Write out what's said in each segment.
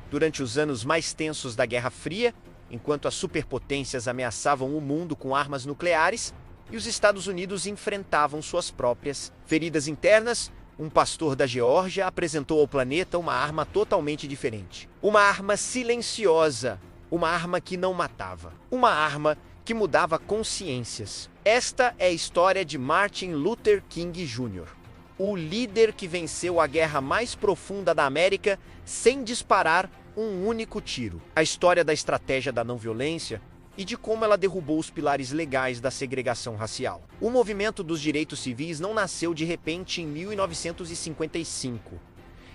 Durante os anos mais tensos da Guerra Fria, enquanto as superpotências ameaçavam o mundo com armas nucleares e os Estados Unidos enfrentavam suas próprias feridas internas, um pastor da Geórgia apresentou ao planeta uma arma totalmente diferente. Uma arma silenciosa, uma arma que não matava, uma arma que mudava consciências. Esta é a história de Martin Luther King Jr., o líder que venceu a guerra mais profunda da América sem disparar um único tiro. A história da estratégia da não-violência e de como ela derrubou os pilares legais da segregação racial. O movimento dos direitos civis não nasceu de repente em 1955.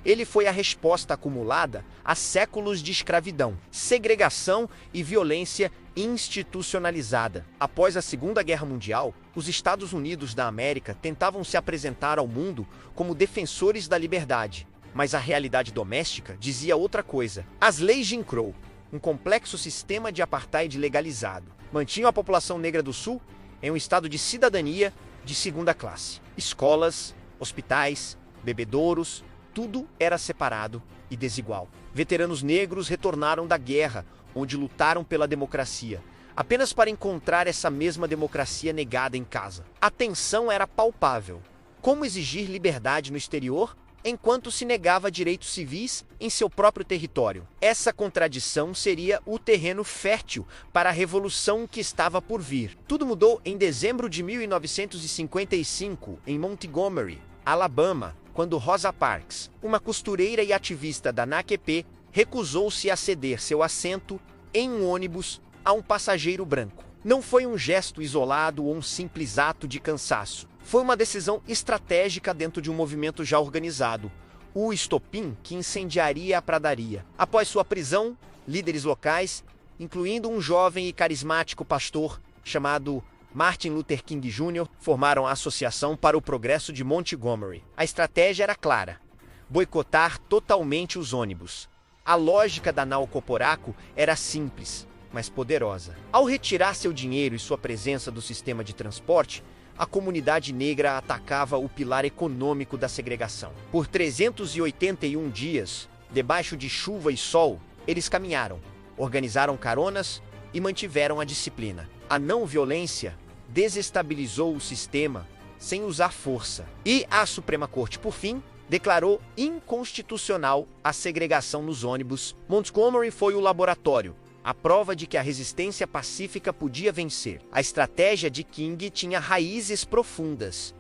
Ele foi a resposta acumulada a séculos de escravidão, segregação e violência institucionalizada. Após a Segunda Guerra Mundial, os Estados Unidos da América tentavam se apresentar ao mundo como defensores da liberdade, mas a realidade doméstica dizia outra coisa. As leis Jim Crow, um complexo sistema de apartheid legalizado, mantinham a população negra do Sul em um estado de cidadania de segunda classe. Escolas, hospitais, bebedouros, tudo era separado e desigual. Veteranos negros retornaram da guerra, onde lutaram pela democracia, apenas para encontrar essa mesma democracia negada em casa. A tensão era palpável. Como exigir liberdade no exterior enquanto se negava direitos civis em seu próprio território? Essa contradição seria o terreno fértil para a revolução que estava por vir. Tudo mudou em dezembro de 1955, em Montgomery, Alabama, quando Rosa Parks, uma costureira e ativista da NAACP, recusou-se a ceder seu assento em um ônibus a um passageiro branco. Não foi um gesto isolado ou um simples ato de cansaço. Foi uma decisão estratégica dentro de um movimento já organizado, o estopim que incendiaria a pradaria. Após sua prisão, líderes locais, incluindo um jovem e carismático pastor chamado Martin Luther King Jr., formaram a Associação para o Progresso de Montgomery. A estratégia era clara: boicotar totalmente os ônibus. A lógica da Nau Corporaco era simples, mas poderosa. Ao retirar seu dinheiro e sua presença do sistema de transporte, a comunidade negra atacava o pilar econômico da segregação. Por 381 dias, debaixo de chuva e sol, eles caminharam, organizaram caronas e mantiveram a disciplina. A não-violência desestabilizou o sistema sem usar força. E a Suprema Corte, por fim, declarou inconstitucional a segregação nos ônibus. Montgomery foi o laboratório, a prova de que a resistência pacífica podia vencer. A estratégia de King tinha raízes profundas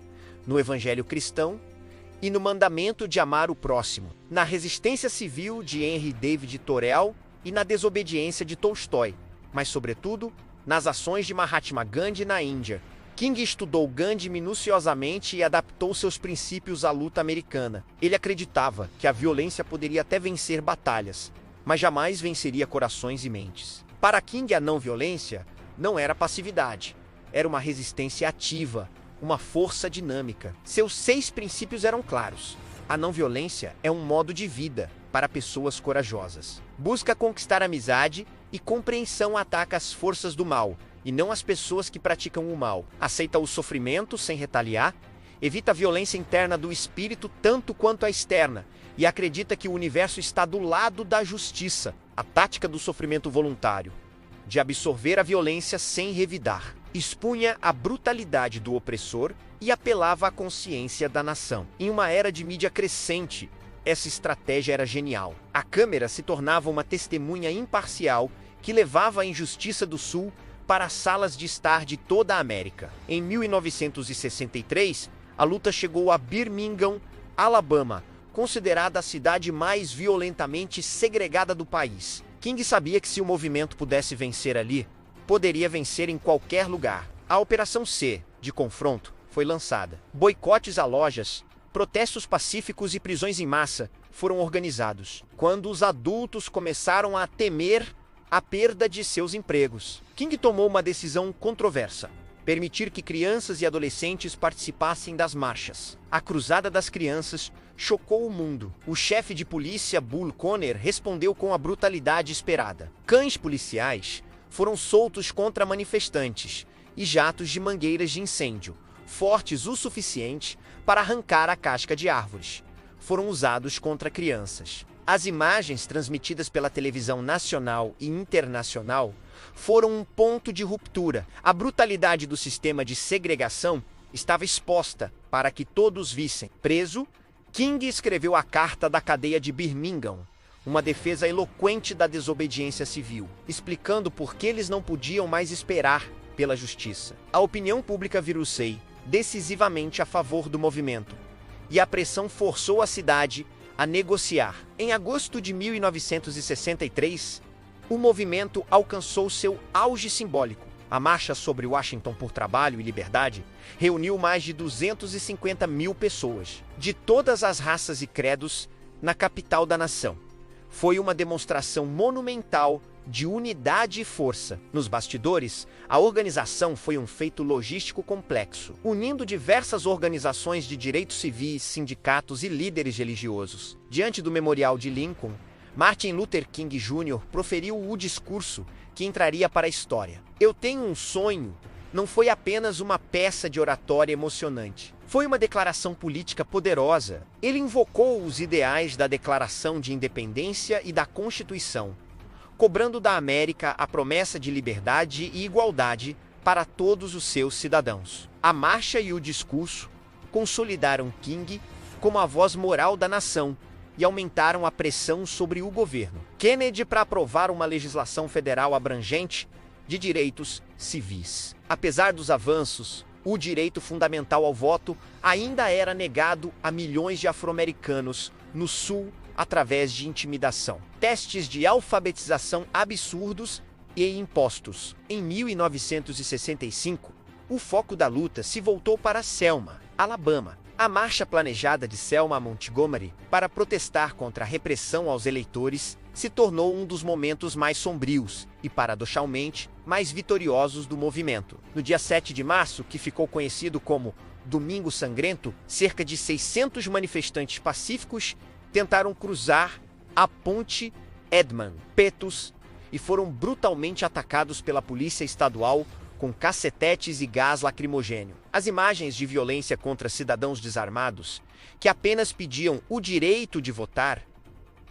no evangelho cristão e no mandamento de amar o próximo, na resistência civil de Henry David Thoreau e na desobediência de Tolstói, mas, sobretudo, nas ações de Mahatma Gandhi na Índia. King estudou Gandhi minuciosamente e adaptou seus princípios à luta americana. Ele acreditava que a violência poderia até vencer batalhas, mas jamais venceria corações e mentes. Para King, a não-violência não era passividade, era uma resistência ativa, uma força dinâmica. Seus 6 princípios eram claros. A não-violência é um modo de vida para pessoas corajosas. Busca conquistar amizade e compreensão, ataca as forças do mal, e não as pessoas que praticam o mal. Aceita o sofrimento sem retaliar, evita a violência interna do espírito tanto quanto a externa, e acredita que o universo está do lado da justiça. A tática do sofrimento voluntário, de absorver a violência sem revidar. Expunha a brutalidade do opressor e apelava à consciência da nação. Em uma era de mídia crescente, essa estratégia era genial. A câmera se tornava uma testemunha imparcial que levava a injustiça do Sul para as salas de estar de toda a América. Em 1963, a luta chegou a Birmingham, Alabama, considerada a cidade mais violentamente segregada do país. King sabia que se o movimento pudesse vencer ali, poderia vencer em qualquer lugar. A Operação C, de confronto, foi lançada. Boicotes a lojas, protestos pacíficos e prisões em massa foram organizados. Quando os adultos começaram a temer a perda de seus empregos, King tomou uma decisão controversa: permitir que crianças e adolescentes participassem das marchas. A Cruzada das Crianças chocou o mundo. O chefe de polícia, Bull Connor, respondeu com a brutalidade esperada. Cães policiais foram soltos contra manifestantes e jatos de mangueiras de incêndio, fortes o suficiente para arrancar a casca de árvores, foram usados contra crianças. As imagens transmitidas pela televisão nacional e internacional foram um ponto de ruptura. A brutalidade do sistema de segregação estava exposta para que todos vissem. Preso, King escreveu a Carta da Cadeia de Birmingham, uma defesa eloquente da desobediência civil, explicando por que eles não podiam mais esperar pela justiça. A opinião pública virou-se decisivamente a favor do movimento, e a pressão forçou a cidade a negociar. Em agosto de 1963, o movimento alcançou seu auge simbólico. A Marcha sobre Washington por Trabalho e Liberdade reuniu mais de 250 mil pessoas, de todas as raças e credos, na capital da nação. Foi uma demonstração monumental de unidade e força. Nos bastidores, a organização foi um feito logístico complexo, unindo diversas organizações de direitos civis, sindicatos e líderes religiosos. Diante do Memorial de Lincoln, Martin Luther King Jr. proferiu o discurso que entraria para a história. "Eu tenho um sonho" não foi apenas uma peça de oratória emocionante. Foi uma declaração política poderosa. Ele invocou os ideais da Declaração de Independência e da Constituição, cobrando da América a promessa de liberdade e igualdade para todos os seus cidadãos. A marcha e o discurso consolidaram King como a voz moral da nação e aumentaram a pressão sobre o governo Kennedy para aprovar uma legislação federal abrangente de direitos civis. Apesar dos avanços, o direito fundamental ao voto ainda era negado a milhões de afro-americanos no Sul através de intimidação, testes de alfabetização absurdos e impostos. Em 1965, o foco da luta se voltou para Selma, Alabama. A marcha planejada de Selma a Montgomery para protestar contra a repressão aos eleitores se tornou um dos momentos mais sombrios e, paradoxalmente, mais vitoriosos do movimento. No dia 7 de março, que ficou conhecido como Domingo Sangrento, cerca de 600 manifestantes pacíficos tentaram cruzar a ponte Edmund Pettus e foram brutalmente atacados pela polícia estadual com cacetetes e gás lacrimogêneo. As imagens de violência contra cidadãos desarmados, que apenas pediam o direito de votar,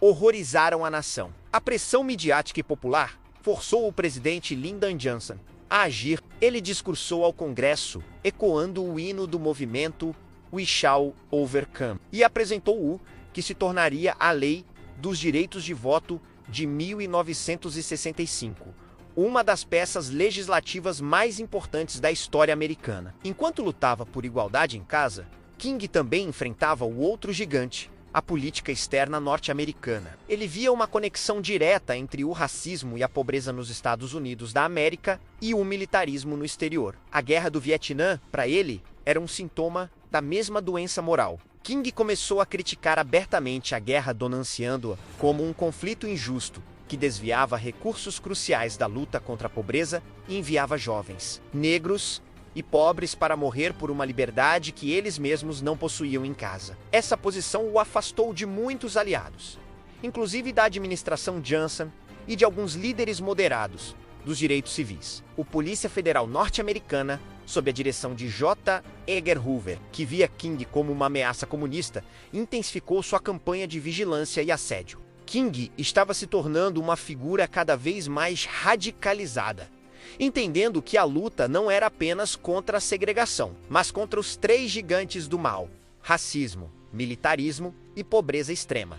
horrorizaram a nação. A pressão midiática e popular forçou o presidente Lyndon Johnson a agir. Ele discursou ao Congresso, ecoando o hino do movimento We Shall Overcome, e apresentou o que se tornaria a Lei dos Direitos de Voto de 1965, uma das peças legislativas mais importantes da história americana. Enquanto lutava por igualdade em casa, King também enfrentava o outro gigante, a política externa norte-americana. Ele via uma conexão direta entre o racismo e a pobreza nos Estados Unidos da América e o militarismo no exterior. A Guerra do Vietnã, para ele, era um sintoma da mesma doença moral. King começou a criticar abertamente a guerra, denunciando-a como um conflito injusto que desviava recursos cruciais da luta contra a pobreza e enviava jovens, negros e pobres para morrer por uma liberdade que eles mesmos não possuíam em casa. Essa posição o afastou de muitos aliados, inclusive da administração Johnson e de alguns líderes moderados dos direitos civis. A Polícia Federal norte-americana, sob a direção de J. Edgar Hoover, que via King como uma ameaça comunista, intensificou sua campanha de vigilância e assédio. King estava se tornando uma figura cada vez mais radicalizada, entendendo que a luta não era apenas contra a segregação, mas contra os três gigantes do mal: racismo, militarismo e pobreza extrema.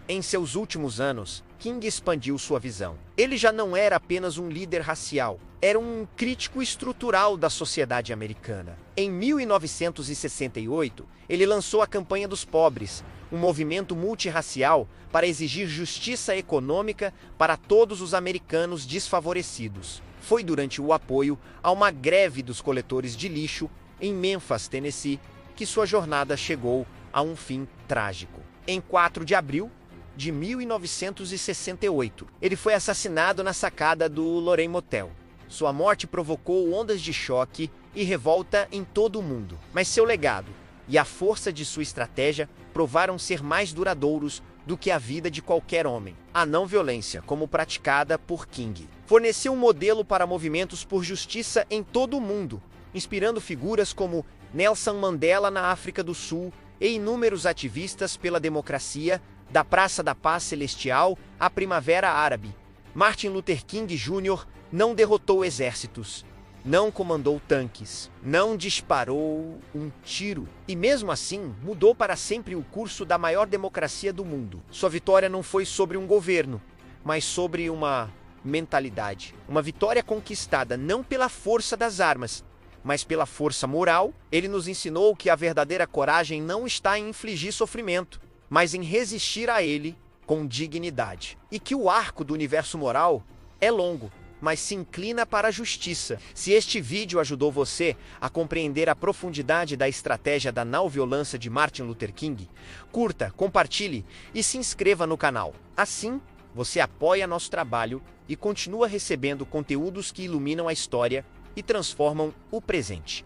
Em seus últimos anos, King expandiu sua visão. Ele já não era apenas um líder racial, era um crítico estrutural da sociedade americana. Em 1968, ele lançou a Campanha dos Pobres, um movimento multirracial para exigir justiça econômica para todos os americanos desfavorecidos. Foi durante o apoio a uma greve dos coletores de lixo em Memphis, Tennessee, que sua jornada chegou a um fim trágico. Em 4 de abril de 1968, ele foi assassinado na sacada do Lorraine Motel. Sua morte provocou ondas de choque e revolta em todo o mundo, mas seu legado e a força de sua estratégia provaram ser mais duradouros do que a vida de qualquer homem. A não violência, como praticada por King, forneceu um modelo para movimentos por justiça em todo o mundo, inspirando figuras como Nelson Mandela na África do Sul e inúmeros ativistas pela democracia Da Praça da Paz Celestial à Primavera Árabe, Martin Luther King Jr. não derrotou exércitos, não comandou tanques, não disparou um tiro e, mesmo assim, mudou para sempre o curso da maior democracia do mundo. Sua vitória não foi sobre um governo, mas sobre uma mentalidade. Uma vitória conquistada não pela força das armas, mas pela força moral. Ele nos ensinou que a verdadeira coragem não está em infligir sofrimento, mas em resistir a ele com dignidade. E que o arco do universo moral é longo, mas se inclina para a justiça. Se este vídeo ajudou você a compreender a profundidade da estratégia da não-violência de Martin Luther King, curta, compartilhe e se inscreva no canal. Assim, você apoia nosso trabalho e continua recebendo conteúdos que iluminam a história e transformam o presente.